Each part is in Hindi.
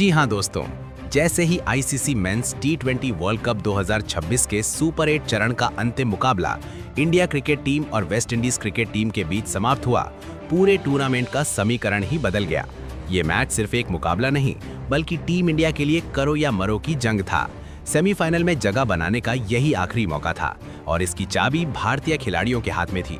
जी हाँ दोस्तों, जैसे ही आईसीसी मेंस टी20 वर्ल्ड कप 2026 के सुपर 8 चरण का अंतिम मुकाबला इंडिया क्रिकेट टीम और वेस्ट इंडीज क्रिकेट टीम के बीच समाप्त हुआ, पूरे टूर्नामेंट का समीकरण ही बदल गया। ये मैच सिर्फ एक मुकाबला नहीं, बल्कि टीम इंडिया के लिए करो या मरो की जंग था। सेमीफाइनल में जगह बनाने का यही आखिरी मौका था और इसकी चाबी भारतीय खिलाड़ियों के हाथ में थी।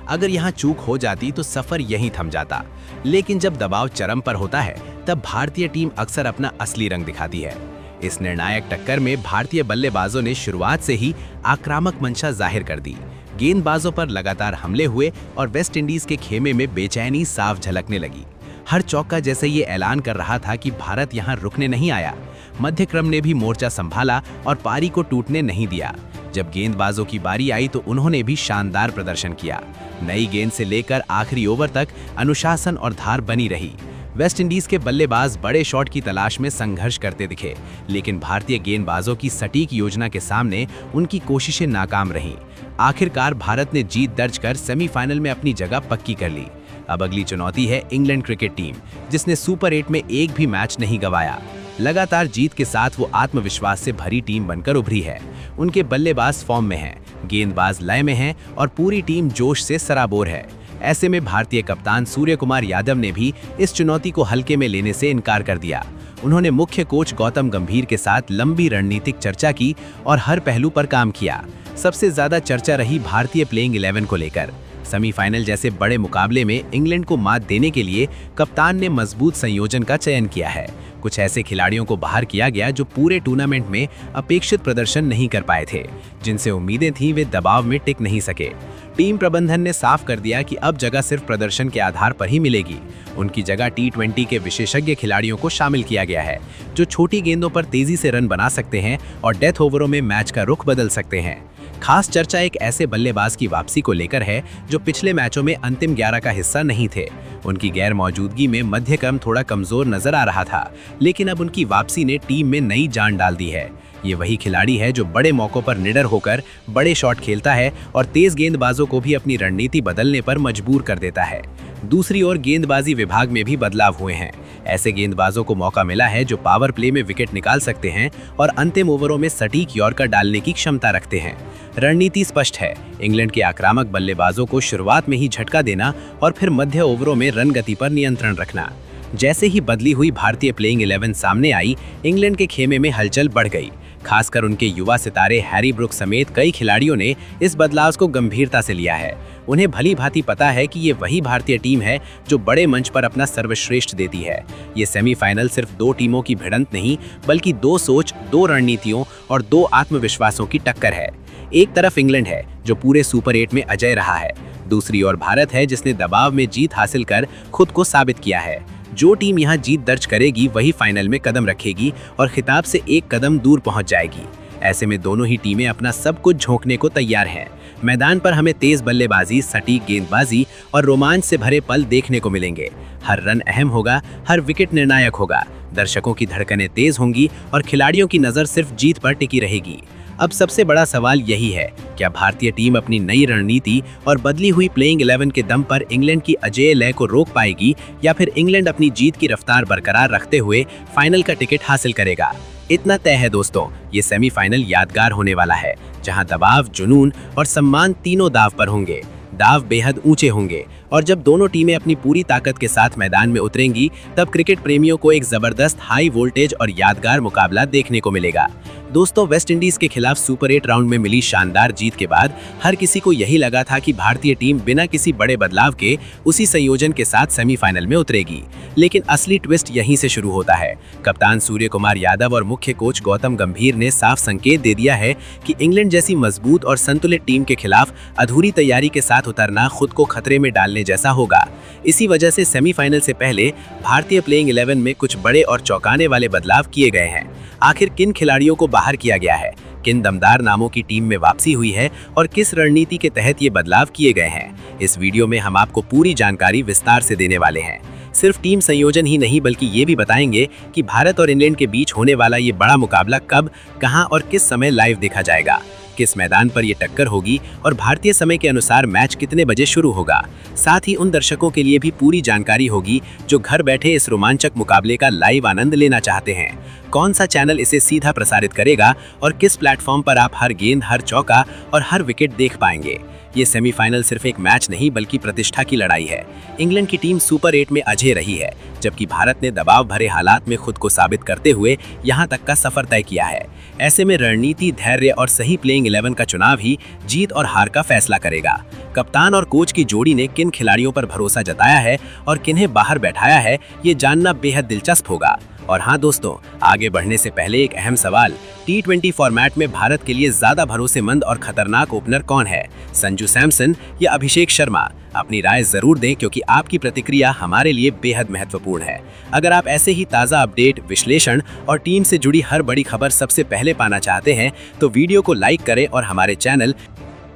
अगर यहाँ चूक हो जाती तो सफर यहीं थम जाता, लेकिन जब दबाव चरम पर होता है तब भारतीय टीम अक्सर अपना असली रंग दिखाती है। इस निर्णायक टक्कर में भारतीय बल्लेबाजों ने शुरुआत से ही आक्रामक मंशा जाहिर कर दी। गेंदबाजों पर लगातार हमले हुए और वेस्ट इंडीज के खेमे में बेचैनी साफ झलकने लगी। हर चौका जैसे ये ऐलान कर रहा था कि भारत यहाँ रुकने नहीं आया। मध्यक्रम ने भी मोर्चा संभाला और पारी को टूटने नहीं दिया। जब गेंदबाजों की बारी आई तो उन्होंने भी शानदार प्रदर्शन किया। नई गेंद से लेकर आखिरी ओवर तक अनुशासन और धार बनी रही। वेस्ट इंडीज के बल्लेबाज बड़े शॉट की तलाश में संघर्ष करते दिखे, लेकिन भारतीय गेंदबाजों की सटीक योजना के सामने उनकी कोशिशें नाकाम रहीं। आखिरकार भारत ने जीत दर्ज कर सेमीफाइनल में अपनी जगह पक्की कर ली। अब अगली चुनौती है इंग्लैंड क्रिकेट टीम, जिसने सुपर 8 में एक भी मैच नहीं गंवाया। लगातार जीत के साथ वो आत्मविश्वास से भरी टीम बनकर उभरी है। उनके बल्लेबाज फॉर्म में हैं, गेंदबाज लय में हैं और पूरी टीम जोश से सराबोर है। ऐसे में भारतीय कप्तान सूर्यकुमार यादव ने भी इस चुनौती को हल्के में लेने से इनकार कर दिया। उन्होंने मुख्य कोच गौतम गंभीर के साथ लंबी रणनीतिक चर्चा की और हर पहलू पर काम किया। सबसे ज्यादा चर्चा रही भारतीय प्लेइंग 11 को लेकर। सेमीफाइनल जैसे बड़े मुकाबले में इंग्लैंड को मात देने के लिए कप्तान ने मजबूत संयोजन का चयन किया है। कुछ ऐसे खिलाड़ियों को बाहर किया गया जो पूरे टूर्नामेंट में अपेक्षित प्रदर्शन नहीं कर पाए थे, जिनसे उम्मीदें थीं वे दबाव में टिक नहीं सके। टीम प्रबंधन ने साफ कर दिया कि अब जगह सिर्फ प्रदर्शन के आधार पर ही मिलेगी। उनकी जगह टी20 के विशेषज्ञ खिलाड़ियों को शामिल किया गया है, जो छोटी गेंदों पर तेजी से रन बना सकते हैं और डेथ ओवरों में मैच का रुख बदल सकते हैं। खास चर्चा एक ऐसे बल्लेबाज की वापसी को लेकर है जो पिछले मैचों में अंतिम 11 का हिस्सा नहीं थे। उनकी गैर मौजूदगी में मध्यक्रम थोड़ा कमजोर नजर आ रहा था, लेकिन अब उनकी वापसी ने टीम में नई जान डाल दी है। ये वही खिलाड़ी है जो बड़े मौकों पर निडर होकर बड़े शॉट खेलता है और तेज गेंदबाजों को भी अपनी रणनीति बदलने पर मजबूर कर देता है। दूसरी ओर गेंदबाजी विभाग में भी बदलाव हुए हैं। ऐसे गेंदबाजों को मौका मिला है जो पावर प्ले में विकेट निकाल सकते हैं और अंतिम ओवरों में सटीक यॉर्कर डालने की क्षमता रखते हैं। रणनीति स्पष्ट है, इंग्लैंड के आक्रामक बल्लेबाजों को शुरुआत में ही झटका देना और फिर मध्य ओवरों में रन गति पर नियंत्रण रखना। जैसे ही बदली हुई भारतीय प्लेइंग 11 सामने आई, इंग्लैंड के खेमे में हलचल बढ़ गई। खासकर उनके युवा सितारे हैरी ब्रुक समेत कई खिलाड़ियों ने इस बदलाव को गंभीरता से लिया है। उन्हें भली भांति पता है कि ये वही भारतीय टीम है जो बड़े मंच पर अपना सर्वश्रेष्ठ देती है। ये सेमीफाइनल सिर्फ दो टीमों की भिड़ंत नहीं, बल्कि दो सोच, दो रणनीतियों और दो आत्मविश्वासों की टक्कर है। एक तरफ इंग्लैंड है जो पूरे सुपर 8 में अजय रहा है, दूसरी ओर भारत है जिसने दबाव में जीत हासिल कर खुद को साबित किया है। जो टीम यहाँ जीत दर्ज करेगी वही फाइनल में कदम रखेगी और खिताब से एक कदम दूर पहुंच जाएगी। ऐसे में दोनों ही टीमें अपना सब कुछ झोंकने को तैयार हैं। मैदान पर हमें तेज बल्लेबाजी, सटीक गेंदबाजी और रोमांच से भरे पल देखने को मिलेंगे। हर रन अहम होगा, हर विकेट निर्णायक होगा, दर्शकों की धड़कनें तेज होंगी और खिलाड़ियों की नज़र सिर्फ जीत पर टिकी रहेगी। अब सबसे बड़ा सवाल यही है, क्या भारतीय टीम अपनी नई रणनीति और बदली हुई प्लेइंग 11 के दम पर इंग्लैंड की अजेय लय को रोक पाएगी, या फिर इंग्लैंड अपनी जीत की रफ्तार बरकरार रखते हुए फाइनल का टिकट हासिल करेगा। इतना तय है दोस्तों, ये सेमीफाइनल यादगार होने वाला है, जहां दबाव, जुनून और सम्मान तीनों दाव पर होंगे। दाव बेहद ऊंचे होंगे और जब दोनों टीमें अपनी पूरी ताकत के साथ मैदान में उतरेंगी, तब क्रिकेट प्रेमियों को एक जबरदस्त हाई वोल्टेज और यादगार मुकाबला देखने को मिलेगा। दोस्तों, वेस्ट इंडीज के खिलाफ सुपर 8 राउंड में मिली शानदार जीत के बाद हर किसी को यही लगा था कि भारतीय टीम बिना किसी बड़े बदलाव के उसी संयोजन के साथ सेमीफाइनल में उतरेगी। लेकिन असली ट्विस्ट यहीं से शुरू होता है। कप्तान सूर्यकुमार यादव और मुख्य कोच गौतम गंभीर ने साफ संकेत दे दिया है कि इंग्लैंड जैसी मजबूत और संतुलित टीम के खिलाफ अधूरी तैयारी के साथ उतरना खुद को खतरे में डालने जैसा होगा। इसी वजह से सेमीफाइनल से पहले भारतीय प्लेइंग 11 में कुछ बड़े और चौंकाने वाले बदलाव किए गए हैं। आखिर किन खिलाड़ियों को बाहर किया गया है, किन दमदार नामों की टीम में वापसी हुई है और किस रणनीति के तहत ये बदलाव किए गए हैं, इस वीडियो में हम आपको पूरी जानकारी विस्तार से देने वाले हैं। सिर्फ टीम संयोजन ही नहीं, बल्कि ये भी बताएंगे कि भारत और इंग्लैंड के बीच होने वाला ये बड़ा मुकाबला कब, कहां और किस समय लाइव देखा जाएगा। किस मैदान पर ये टक्कर होगी और भारतीय समय के अनुसार मैच कितने बजे शुरू होगा। साथ ही उन दर्शकों के लिए भी पूरी जानकारी होगी जो घर बैठे इस रोमांचक मुकाबले का लाइव आनंद लेना चाहते हैं। कौन सा चैनल इसे सीधा प्रसारित करेगा और किस प्लेटफॉर्म पर आप हर गेंद, हर चौका और हर विकेट देख पाएंगे। ये सेमीफाइनल सिर्फ एक मैच नहीं बल्कि प्रतिष्ठा की लड़ाई है। इंग्लैंड की टीम सुपर 8 में अजय रही है, जबकि भारत ने दबाव भरे हालात में खुद को साबित करते हुए यहां तक का सफर तय किया है। ऐसे में रणनीति, धैर्य और सही प्लेइंग 11 का चुनाव ही जीत और हार का फैसला करेगा। कप्तान और कोच की जोड़ी ने किन खिलाड़ियों पर भरोसा जताया है और किन्हें बाहर बैठाया है, ये जानना बेहद दिलचस्प होगा। और हाँ दोस्तों, आगे बढ़ने से पहले एक अहम सवाल, T20 फॉर्मेट में भारत के लिए ज्यादा भरोसेमंद और खतरनाक ओपनर कौन है, संजू सैमसन या अभिषेक शर्मा? अपनी राय जरूर दें, क्योंकि आपकी प्रतिक्रिया हमारे लिए बेहद महत्वपूर्ण है। अगर आप ऐसे ही ताज़ा अपडेट, विश्लेषण और टीम से जुड़ी हर बड़ी खबर सबसे पहले पाना चाहते हैं तो वीडियो को लाइक करें और हमारे चैनल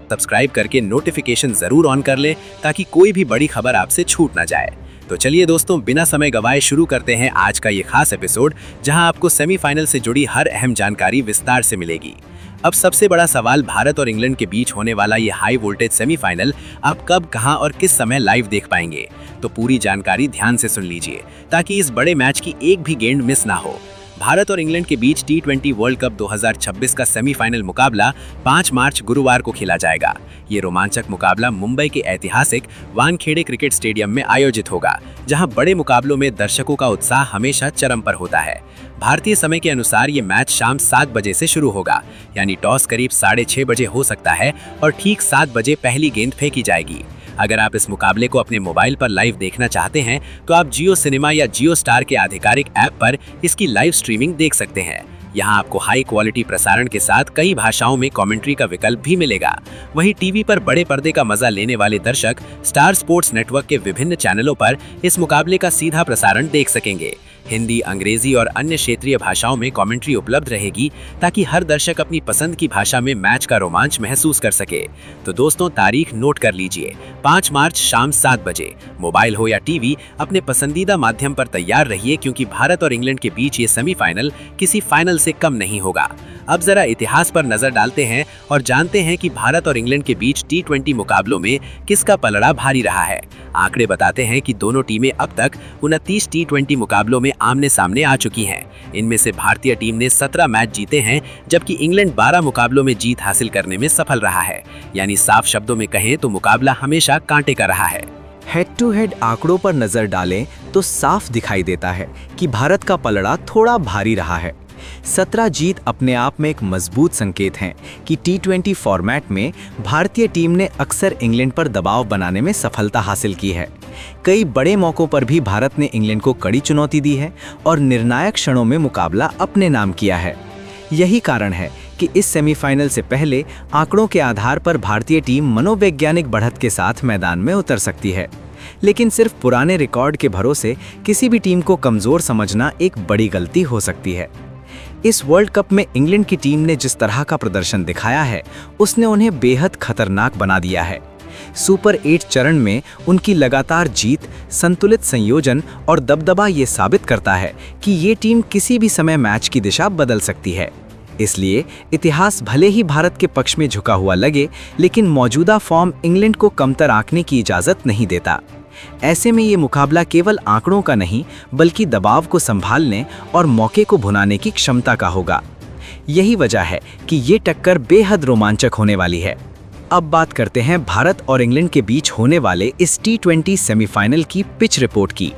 सब्सक्राइब करके नोटिफिकेशन जरूर ऑन कर लें, ताकि कोई भी बड़ी खबर आपसे छूट ना जाए। तो चलिए दोस्तों, बिना समय गवाए शुरू करते हैं आज का ये खास एपिसोड, जहां आपको सेमीफाइनल से जुड़ी हर अहम जानकारी विस्तार से मिलेगी। अब सबसे बड़ा सवाल, भारत और इंग्लैंड के बीच होने वाला ये हाई वोल्टेज सेमीफाइनल आप कब, कहां और किस समय लाइव देख पाएंगे? तो पूरी जानकारी ध्यान से सुन लीजिए, ताकि इस बड़े मैच की एक भी गेंद मिस ना हो। भारत और इंग्लैंड के बीच T20 वर्ल्ड कप 2026 का सेमीफाइनल मुकाबला 5 मार्च गुरुवार को खेला जाएगा। ये रोमांचक मुकाबला मुंबई के ऐतिहासिक वानखेड़े क्रिकेट स्टेडियम में आयोजित होगा, जहां बड़े मुकाबलों में दर्शकों का उत्साह हमेशा चरम पर होता है। भारतीय समय के अनुसार ये मैच शाम 7 बजे से शुरू होगा, यानी टॉस करीब 6:30 बजे हो सकता है और ठीक 7 बजे पहली गेंद फेंकी जाएगी। अगर आप इस मुकाबले को अपने मोबाइल पर लाइव देखना चाहते हैं तो आप जियो सिनेमा या जियो स्टार के आधिकारिक ऐप पर इसकी लाइव स्ट्रीमिंग देख सकते हैं। यहाँ आपको हाई क्वालिटी प्रसारण के साथ कई भाषाओं में कमेंट्री का विकल्प भी मिलेगा। वहीं टीवी पर बड़े पर्दे का मजा लेने वाले दर्शक स्टार स्पोर्ट्स नेटवर्क के विभिन्न चैनलों पर इस मुकाबले का सीधा प्रसारण देख सकेंगे। हिंदी, अंग्रेजी और अन्य क्षेत्रीय भाषाओं में कमेंट्री उपलब्ध रहेगी, ताकि हर दर्शक अपनी पसंद की भाषा में मैच का रोमांच महसूस कर सके। तो दोस्तों, तारीख नोट कर लीजिए, 5 मार्च शाम 7 बजे। मोबाइल हो या टीवी, अपने पसंदीदा माध्यम पर तैयार रहिए, क्योंकि भारत और इंग्लैंड के बीच ये सेमीफाइनल किसी फाइनल से कम नहीं होगा। अब जरा इतिहास पर नजर डालते हैं और जानते हैं कि भारत और इंग्लैंड के बीच T20 मुकाबलों में किसका पलड़ा भारी रहा है। आंकड़े बताते हैं कि दोनों टीमें अब तक 29 T20 मुकाबलों में आमने सामने आ चुकी हैं। इनमें से भारतीय टीम ने 17 मैच जीते हैं, जबकि इंग्लैंड 12 मुकाबलों में जीत हासिल करने में सफल रहा है। यानी साफ शब्दों में कहें तो मुकाबला हमेशा कांटे का रहा है। हेड टू हेड आंकड़ों पर नजर डालें तो साफ दिखाई देता है कि भारत का पलड़ा थोड़ा भारी रहा है। 17 जीत अपने आप में एक मजबूत संकेत हैं कि T20 फॉर्मेट में भारतीय टीम ने अक्सर इंग्लैंड पर दबाव बनाने में सफलता हासिल की है। कई बड़े मौकों पर भी भारत ने इंग्लैंड को कड़ी चुनौती दी है और निर्णायक क्षणों में मुकाबला अपने नाम किया है। यही कारण है कि इस सेमीफाइनल से पहले आंकड़ों के आधार पर भारतीय टीम मनोवैज्ञानिक बढ़त के साथ मैदान में उतर सकती है। लेकिन सिर्फ पुराने रिकॉर्ड के भरोसे किसी भी टीम को कमजोर समझना एक बड़ी गलती हो सकती है। इस वर्ल्ड कप में इंग्लैंड की टीम ने जिस तरह का प्रदर्शन दिखाया है, उसने उन्हें बेहद खतरनाक बना दिया है। सुपर 8 चरण में उनकी लगातार जीत, संतुलित संयोजन और दबदबा ये साबित करता है कि ये टीम किसी भी समय मैच की दिशा बदल सकती है। इसलिए इतिहास भले ही भारत के पक्ष में झुका हुआ लगे, लेकिन मौजूदा फॉर्म इंग्लैंड को कमतर आंकने की इजाजत नहीं देता। ऐसे में ये मुकाबला केवल आंकड़ों का नहीं, बल्कि दबाव को संभालने और मौके को भुनाने की क्षमता का होगा। यही वजह है कि ये टक्कर बेहद रोमांचक होने वाली है। अब बात करते हैं भारत और इंग्लैंड के बीच होने वाले इस T20 सेमीफाइनल की पिच रिपोर्ट की।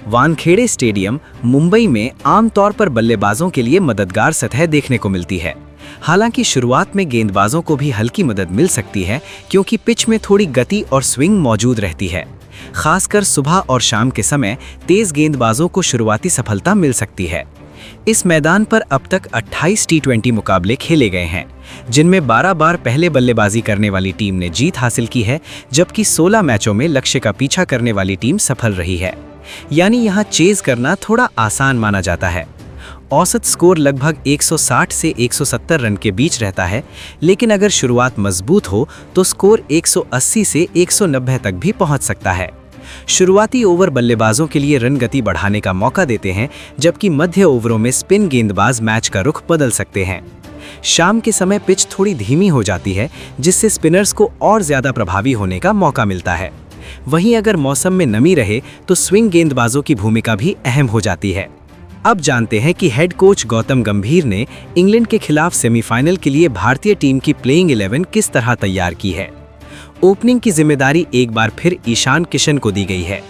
वानखेड़े स्टेडियम मुंबई में आमतौर पर बल्लेबाजों के लिए मददगार सतह देखने को मिलती है। हालांकि शुरुआत में गेंदबाजों को भी हल्की मदद मिल सकती है, क्योंकि पिच में थोड़ी गति और स्विंग मौजूद रहती है। खासकर सुबह और शाम के समय तेज गेंदबाजों को शुरुआती सफलता मिल सकती है। इस मैदान पर अब तक 28 T20 मुकाबले खेले गए हैं, जिनमें 12 बार पहले बल्लेबाजी करने वाली टीम ने जीत हासिल की है, जबकि 16 मैचों में लक्ष्य का पीछा करने वाली टीम सफल रही है। यानी यहाँ चेज करना थोड़ा आसान माना जाता है। औसत स्कोर लगभग 160 से 170 रन के बीच रहता है, लेकिन अगर शुरुआत मजबूत हो तो स्कोर 180 से 190 तक भी पहुंच सकता है। शुरुआती ओवर बल्लेबाजों के लिए रन गति बढ़ाने का मौका देते हैं, जबकि मध्य ओवरों में स्पिन गेंदबाज मैच का रुख बदल सकते हैं। शाम के समय पिच थोड़ी धीमी हो जाती है, जिससे स्पिनर्स को और ज़्यादा प्रभावी होने का मौका मिलता है। वहीं अगर मौसम में नमी रहे तो स्विंग गेंदबाजों की भूमिका भी अहम हो जाती है। अब जानते हैं कि हेड कोच गौतम गंभीर ने इंग्लैंड के खिलाफ सेमीफाइनल के लिए भारतीय टीम की प्लेइंग 11 किस तरह तैयार की है। ओपनिंग की जिम्मेदारी एक बार फिर ईशान किशन को दी गई है।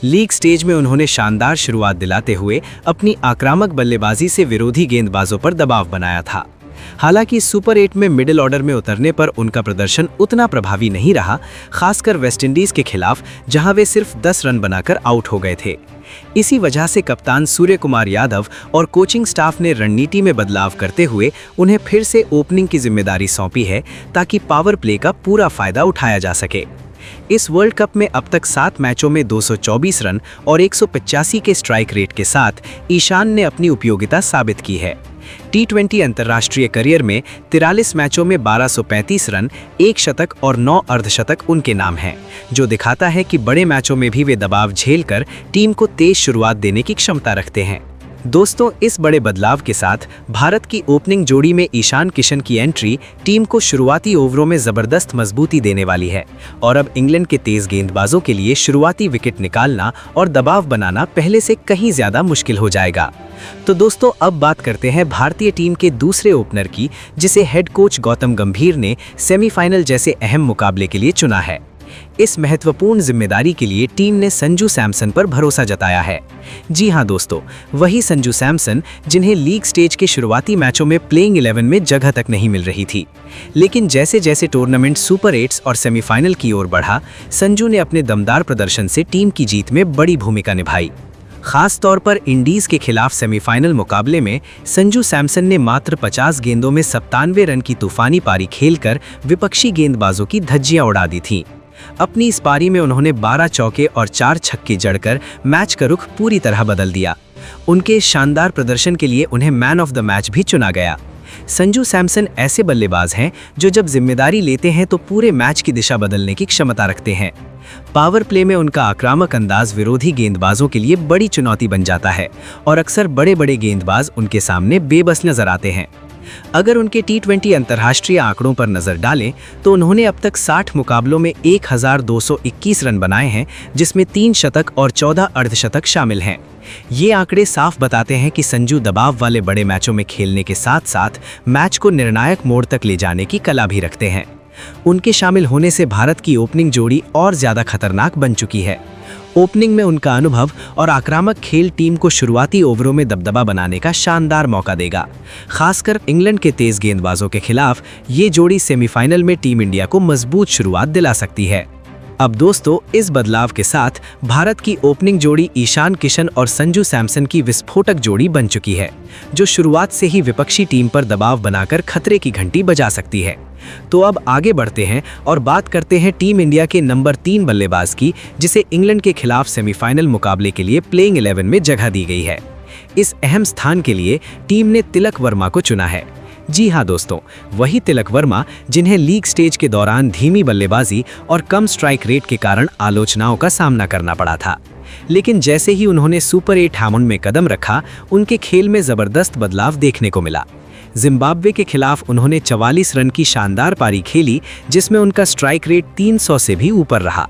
लीग स्टेज में उन्होंने शानदार शुरुआत दिलाते हुए अपनी आक्रामक बल्लेबाजी से विरोधी गेंदबाजों पर दबाव बनाया था। हालांकि सुपर 8 में मिडिल ऑर्डर में उतरने पर उनका प्रदर्शन उतना प्रभावी नहीं रहा, खासकर वेस्टइंडीज के खिलाफ, जहां वे सिर्फ 10 रन बनाकर आउट हो गए थे। इसी वजह से कप्तान सूर्य कुमार यादव और कोचिंग स्टाफ ने रणनीति में बदलाव करते हुए उन्हें फिर से ओपनिंग की जिम्मेदारी सौंपी है, ताकि पावर प्ले का पूरा फायदा उठाया जा सके। इस वर्ल्ड कप में अब तक 7 मैचों में 224 रन और 185 के स्ट्राइक रेट के साथ ईशान ने अपनी उपयोगिता साबित की है। T20 अंतर्राष्ट्रीय करियर में 43 मैचों में 1235 रन, 1 शतक और 9 अर्धशतक उनके नाम हैं, जो दिखाता है कि बड़े मैचों में भी वे दबाव झेलकर टीम को तेज शुरुआत देने की क्षमता रखते हैं। दोस्तों, इस बड़े बदलाव के साथ भारत की ओपनिंग जोड़ी में ईशान किशन की एंट्री टीम को शुरुआती ओवरों में जबरदस्त मजबूती देने वाली है और अब इंग्लैंड के तेज गेंदबाजों के लिए शुरुआती विकेट निकालना और दबाव बनाना पहले से कहीं ज्यादा मुश्किल हो जाएगा। तो दोस्तों, अब बात करते हैं भारतीय टीम के दूसरे ओपनर की, जिसे हेड कोच गौतम गंभीर ने सेमीफाइनल जैसे अहम मुकाबले के लिए चुना है। इस महत्वपूर्ण जिम्मेदारी के लिए टीम ने संजू सैमसन पर भरोसा जताया है। जी हां दोस्तों, वही संजू सैमसन जिन्हें लीग स्टेज के शुरुआती मैचों में प्लेइंग 11 में जगह तक नहीं मिल रही थी, लेकिन जैसे जैसे टूर्नामेंट सुपर 8 और सेमीफाइनल की ओर बढ़ा, संजू ने अपने दमदार प्रदर्शन से टीम की जीत में बड़ी भूमिका निभाई। खास तौर पर इंडीज के खिलाफ सेमीफाइनल मुकाबले में संजू सैमसन ने मात्र 50 गेंदों में 97 रन की तूफानी पारी खेलकर विपक्षी गेंदबाजों की धज्जियां उड़ा दी थीं। अपनी इस पारी में उन्होंने 12 चौके और 4 छक्के जड़कर मैच का रुख पूरी तरह बदल दिया। उनके शानदार प्रदर्शन के लिए उन्हें मैन ऑफ द मैच भी चुना गया। संजू सैमसन ऐसे बल्लेबाज हैं जो जब जिम्मेदारी लेते हैं तो पूरे मैच की दिशा बदलने की क्षमता रखते हैं। पावर प्ले में उनका आक्रामक अंदाज विरोधी गेंदबाजों के लिए बड़ी चुनौती बन जाता है और अक्सर बड़े बड़े गेंदबाज उनके सामने बेबस नजर आते हैं। अगर उनके T20 अंतर्राष्ट्रीय आंकड़ों पर नजर डालें तो उन्होंने अब तक 60 मुकाबलों में 1221 रन बनाए हैं, जिसमें 3 शतक और 14 अर्धशतक शामिल हैं। ये आंकड़े साफ बताते हैं कि संजू दबाव वाले बड़े मैचों में खेलने के साथ साथ मैच को निर्णायक मोड़ तक ले जाने की कला भी रखते हैं। उनके शामिल होने से भारत की ओपनिंग जोड़ी और ज्यादा खतरनाक बन चुकी है। ओपनिंग में उनका अनुभव और आक्रामक खेल टीम को शुरुआती ओवरों में दबदबा बनाने का शानदार मौका देगा। खासकर इंग्लैंड के तेज गेंदबाजों के खिलाफ ये जोड़ी सेमीफाइनल में टीम इंडिया को मजबूत शुरुआत दिला सकती है। अब दोस्तों, इस बदलाव के साथ भारत की ओपनिंग जोड़ी ईशान किशन और संजू सैमसन की विस्फोटक जोड़ी बन चुकी है, जो शुरुआत से ही विपक्षी टीम पर दबाव बनाकर खतरे की घंटी बजा सकती है। तो अब आगे बढ़ते हैं और बात करते हैं टीम इंडिया के नंबर 3 बल्लेबाज की, जिसे इंग्लैंड के खिलाफ सेमीफाइनल मुकाबले के लिए प्लेइंग 11 में जगह दी गई है। इस अहम स्थान के लिए टीम ने तिलक वर्मा को चुना है। जी हां दोस्तों, वही तिलक वर्मा जिन्हें लीग स्टेज के दौरान धीमी बल्लेबाजी और कम स्ट्राइक रेट के कारण आलोचनाओं का सामना करना पड़ा था, लेकिन जैसे ही उन्होंने सुपर 8 हैमंड में कदम रखा, उनके खेल में जबरदस्त बदलाव देखने को मिला। जिम्बाब्वे के खिलाफ उन्होंने 44 रन की शानदार पारी खेली, जिसमें उनका स्ट्राइक रेट 300 से भी ऊपर रहा।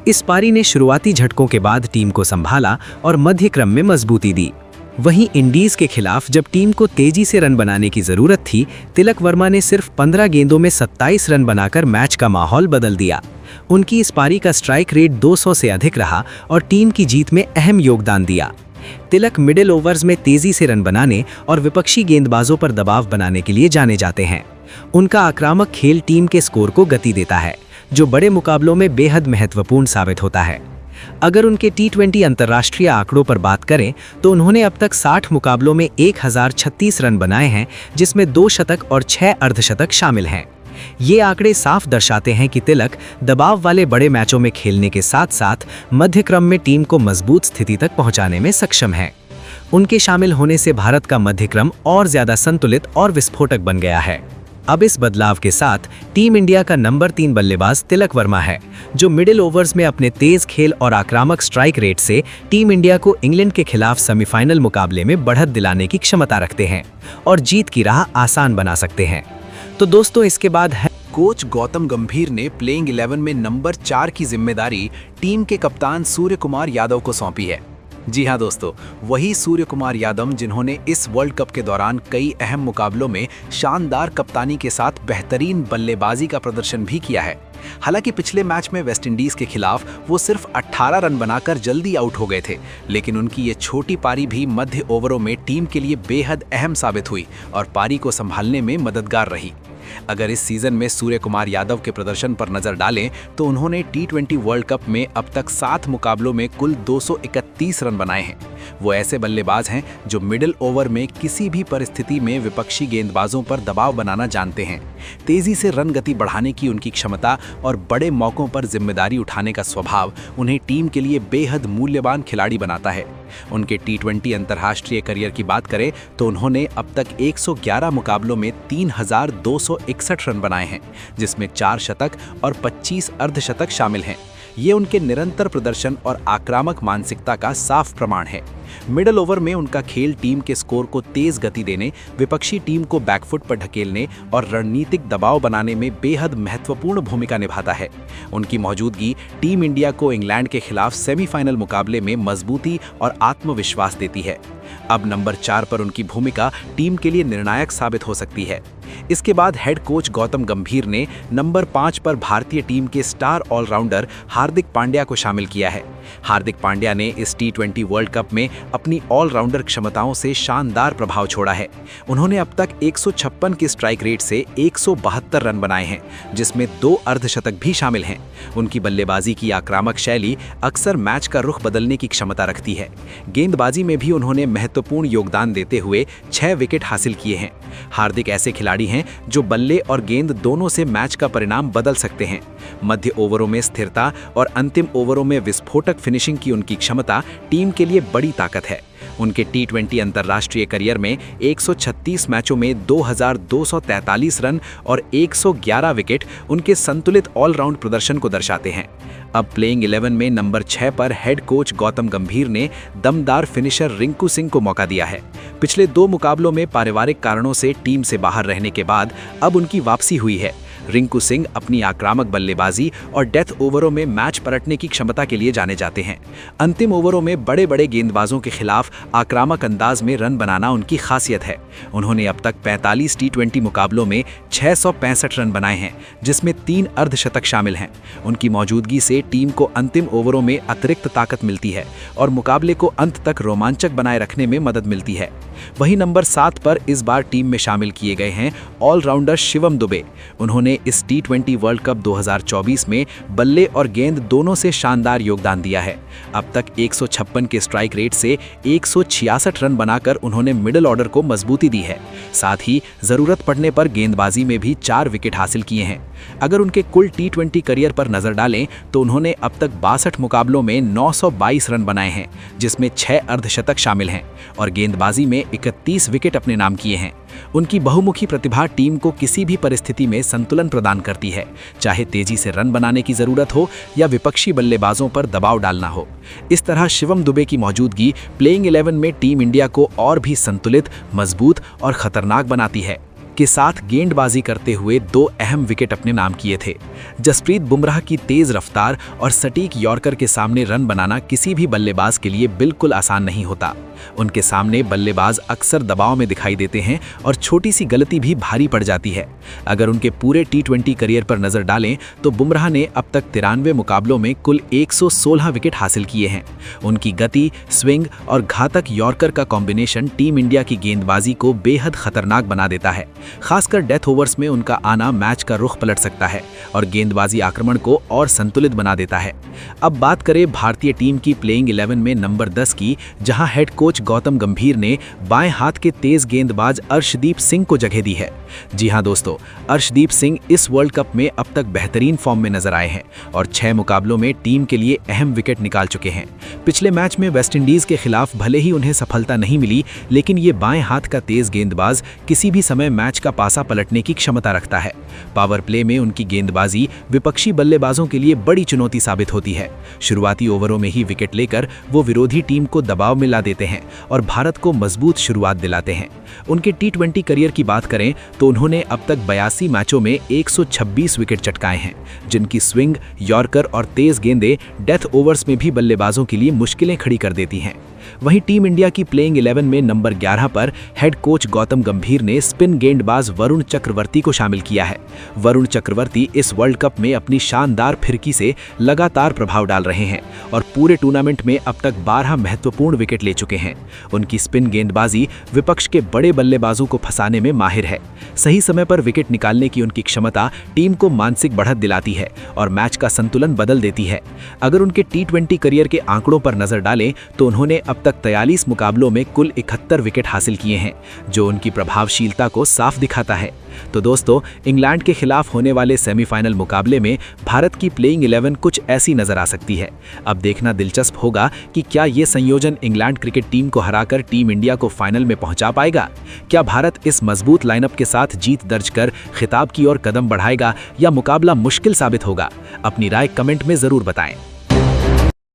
इस पारी ने शुरुआती झटकों के बाद टीम को संभाला और मध्य क्रम में मजबूती दी। वहीं इंडीज के खिलाफ जब टीम को तेजी से रन बनाने की जरूरत थी, तिलक वर्मा ने सिर्फ 15 गेंदों में 27 रन बनाकर मैच का माहौल बदल दिया। उनकी इस पारी का स्ट्राइक रेट 200 से अधिक रहा और टीम की जीत में अहम योगदान दिया। तिलक मिडिल ओवर्स में तेजी से रन बनाने और विपक्षी गेंदबाजों पर दबाव बनाने के लिए जाने जाते हैं। उनका आक्रामक खेल टीम के स्कोर को गति देता है, जो बड़े मुकाबलों में बेहद महत्वपूर्ण साबित होता है। अगर उनके T20 अंतर्राष्ट्रीय आंकड़ों पर बात करें तो उन्होंने अब तक 60 मुकाबलों में 1036 रन बनाए हैं, जिसमें 2 शतक और 6 अर्धशतक शामिल हैं। ये आंकड़े साफ दर्शाते हैं कि तिलक दबाव वाले बड़े मैचों में खेलने के साथ साथ मध्य क्रम में टीम को मजबूत स्थिति तक पहुंचाने में सक्षम हैं। उनके शामिल होने से भारत का मध्य क्रम और ज्यादा संतुलित और विस्फोटक बन गया है। अब इस बदलाव के साथ टीम इंडिया का नंबर 3 बल्लेबाज तिलक वर्मा है, जो मिडिल ओवर्स में अपने तेज खेल और आक्रामक स्ट्राइक रेट से टीम इंडिया को इंग्लैंड के खिलाफ सेमीफाइनल मुकाबले में बढ़त दिलाने की क्षमता रखते हैं और जीत की राह आसान बना सकते हैं। तो दोस्तों, इसके बाद है कोच गौतम गंभीर ने प्लेइंग 11 में नंबर 4 की जिम्मेदारी टीम के कप्तान सूर्य कुमार यादव को सौंपी है। जी हाँ दोस्तों, वही सूर्य कुमार यादव जिन्होंने इस वर्ल्ड कप के दौरान कई अहम मुकाबलों में शानदार कप्तानी के साथ बेहतरीन बल्लेबाजी का प्रदर्शन भी किया है। हालांकि पिछले मैच में वेस्टइंडीज के खिलाफ वो सिर्फ 18 रन बनाकर जल्दी आउट हो गए थे, लेकिन उनकी ये छोटी पारी भी मध्य ओवरों में टीम के लिए बेहद अहम साबित हुई और पारी को संभालने में मददगार रही। अगर इस सीजन में सूर्य कुमार यादव के प्रदर्शन पर नजर डालें तो उन्होंने T20 वर्ल्ड कप में अब तक 7 मुकाबलों में कुल 231 रन बनाए हैं। वो ऐसे बल्लेबाज हैं जो मिडिल ओवर में किसी भी परिस्थिति में विपक्षी गेंदबाजों पर दबाव बनाना जानते हैं। तेजी से रन गति बढ़ाने की उनकी क्षमता और बड़े मौकों पर जिम्मेदारी उठाने का स्वभाव उन्हें टीम के लिए बेहद मूल्यवान खिलाड़ी बनाता है। उनके T20 अंतर्राष्ट्रीय करियर की बात करें तो उन्होंने अब तक 111 मुकाबलों में 3261 रन बनाए हैं, जिसमें 4 शतक और 25 अर्धशतक शामिल हैं। ये उनके निरंतर प्रदर्शन और आक्रामक मानसिकता का साफ प्रमाण है। मिडल ओवर में उनका खेल टीम के स्कोर को तेज गति देने, विपक्षी टीम को बैकफुट पर ढकेलने और रणनीतिक दबाव बनाने में बेहद महत्वपूर्ण भूमिका निभाता है। उनकी मौजूदगी टीम इंडिया को इंग्लैंड के खिलाफ सेमीफाइनल मुकाबले में मजबूती और आत्मविश्वास देती है। अब नंबर 4 पर उनकी भूमिका टीम के लिए निर्णायक साबित हो सकती है। इसके बाद हेड कोच गौतम गंभीर ने नंबर 5 पर भारतीय टीम के स्टार ऑलराउंडर हार्दिक पांड्या को शामिल किया है। हार्दिक पांड्या ने इस T20 वर्ल्ड कप में अपनी ऑलराउंडर क्षमताओं से शानदार प्रभाव छोड़ा है। उन्होंने अब तक 156 की स्ट्राइक रेट से 172 रन बनाए हैं, जिसमें 2 अर्धशतक भी शामिल हैं। उनकी बल्लेबाजी की आक्रामक शैली अक्सर मैच का रुख बदलने की क्षमता रखती है। गेंदबाजी में भी उन्होंने महत्वपूर्ण योगदान देते हुए 6 विकेट हासिल किए हैं। हार्दिक ऐसे खिलाड़ी हैं जो बल्ले और गेंद दोनों से मैच का परिणाम बदल सकते हैं। मध्य ओवरों में स्थिरता और अंतिम ओवरों में विस्फोटक फिनिशिंग की उनकी क्षमता टीम के लिए बड़ी ताकत है। उनके T20 अंतर्राष्ट्रीय करियर में 136 मैचों में 2243 रन और 111 विकेट उनके संतुलित ऑलराउंड प्रदर्शन को दर्शाते हैं। अब प्लेइंग 11 में नंबर 6 पर हेड कोच गौतम गंभीर ने दमदार फिनिशर रिंकू सिंह को मौका दिया है। पिछले 2 मुकाबलों में पारिवारिक कारणों से टीम से बाहर रहने के बाद अब उनकी वापसी हुई है। रिंकू सिंह अपनी आक्रामक बल्लेबाजी और डेथ ओवरों में मैच पलटने की क्षमता के लिए जाने जाते हैं। अंतिम ओवरों में बड़े बड़े गेंदबाजों के खिलाफ आक्रामक अंदाज में रन बनाना उनकी खासियत है। उन्होंने अब तक 45 T20 मुकाबलों में 665 रन बनाए हैं, जिसमें 3 अर्धशतक शामिल हैं। उनकी मौजूदगी से टीम को अंतिम ओवरों में अतिरिक्त ताकत मिलती है और मुकाबले को अंत तक रोमांचक बनाए रखने में मदद मिलती है। वहीं नंबर 7 पर इस बार टीम में शामिल किए गए हैं ऑलराउंडर शिवम दुबे। उन्होंने इस T20 वर्ल्ड कप 2024 में बल्ले और गेंद दोनों से शानदार योगदान दिया है। अब तक 156 के स्ट्राइक रेट से 166 रन बनाकर उन्होंने मिडिल ऑर्डर को मजबूती दी है। साथ ही जरूरत पड़ने पर गेंदबाजी में भी 4 विकेट हासिल किए हैं। अगर उनके कुल T20 करियर पर नजर डालें तो उन्होंने अब तक 62 मुकाबलों में 922 रन बनाए हैं, जिसमें 6 अर्धशतक शामिल हैं और गेंदबाजी में 31 विकेट अपने नाम किए हैं। उनकी बहुमुखी प्रतिभा टीम को किसी भी परिस्थिति में संतुलन प्रदान करती है, चाहे तेजी से रन बनाने की जरूरत हो या विपक्षी बल्लेबाजों पर दबाव डालना हो। इस तरह शिवम दुबे की मौजूदगी प्लेइंग 11 में टीम इंडिया को और भी संतुलित, मजबूत और खतरनाक बनाती है। के साथ गेंदबाजी करते हुए 2 अहम विकेट अपने नाम किए थे। जसप्रीत बुमराह की तेज रफ्तार और सटीक यॉर्कर के सामने रन बनाना किसी भी बल्लेबाज के लिए बिल्कुल आसान नहीं होता। उनके सामने बल्लेबाज अक्सर दबाव में दिखाई देते हैं और छोटी सी गलती भी भारी पड़ जाती है। अगर उनके पूरे T20 करियर पर नजर डालें तो बुमराह ने अब तक 93 मुकाबलों में कुल 116 विकेट हासिल किए हैं। उनकी गति, स्विंग और घातक यॉर्कर का कॉम्बिनेशन टीम इंडिया की गेंदबाजी को बेहद खतरनाक बना देता है। खासकर डेथ ओवर्स में उनका आना मैच का रुख पलट सकता है और गेंदबाजी आक्रमण को और संतुलित बना देता है। अब बात करें भारतीय टीम की प्लेइंग 11 में नंबर 10 की, जहां हेड कोच गौतम गंभीर ने बाएं हाथ के तेज गेंदबाज अर्शदीप सिंह को जगह दी है। जी हां दोस्तों, अर्शदीप सिंह इस वर्ल्ड कप में अब तक बेहतरीन फॉर्म में नजर आए हैं और 6 मुकाबलों में टीम के लिए अहम विकेट निकाल चुके हैं। पिछले मैच में वेस्टइंडीज के खिलाफ भले ही उन्हें सफलता नहीं मिली, लेकिन ये बाएं हाथ का तेज गेंदबाज किसी भी समय मैच मैच का पासा पलटने की क्षमता रखता है। पावर प्ले में उनकी गेंदबाजी विपक्षी बल्लेबाजों के लिए बड़ी चुनौती साबित होती है। शुरुआती ओवरों में ही विकेट लेकर वो विरोधी टीम को दबाव में ला देते हैं और भारत को मजबूत शुरुआत दिलाते हैं। उनके टी20 करियर की बात करें तो उन्होंने अब तक 82 मैचों में 126 विकेट चटकाए हैं, जिनकी स्विंग, यॉर्कर और तेज गेंदें डेथ ओवर्स में भी बल्लेबाजों के लिए मुश्किलें खड़ी कर देती हैं। वहीं टीम इंडिया की प्लेइंग 11 में नंबर 11 पर हेड कोच गौतम गंभीर ने स्पिन गेंदबाज वरुण चक्रवर्ती को शामिल किया है। वरुण चक्रवर्ती इस वर्ल्ड कप में अपनी शानदार फिरकी से लगातार प्रभाव डाल रहे हैं और पूरे टूर्नामेंट में अब तक 12 महत्वपूर्ण विकेट ले चुके हैं। उनकी स्पिन गेंदबाजी विपक्ष के बड़े बल्लेबाजों को फंसाने में माहिर है। सही समय पर विकेट निकालने की उनकी क्षमता टीम को मानसिक बढ़त दिलाती है और मैच का संतुलन बदल देती है। अगर उनके टी20 करियर के आंकड़ों पर नजर डालें तो उन्होंने अब तक 43 मुकाबलों में कुल 71 विकेट हासिल किए हैं, जो उनकी प्रभावशीलता को साफ दिखाता है। तो दोस्तों, इंग्लैंड के खिलाफ होने वाले सेमीफाइनल मुकाबले में भारत की प्लेइंग 11 कुछ ऐसी नजर आ सकती है। अब देखना दिलचस्प होगा कि क्या ये संयोजन इंग्लैंड क्रिकेट टीम को हराकर टीम इंडिया को फाइनल में पहुंचा पाएगा। क्या भारत इस मजबूत लाइनअप के साथ जीत दर्ज कर खिताब की ओर कदम बढ़ाएगा या मुकाबला मुश्किल साबित होगा। अपनी राय कमेंट में जरूर बताएं।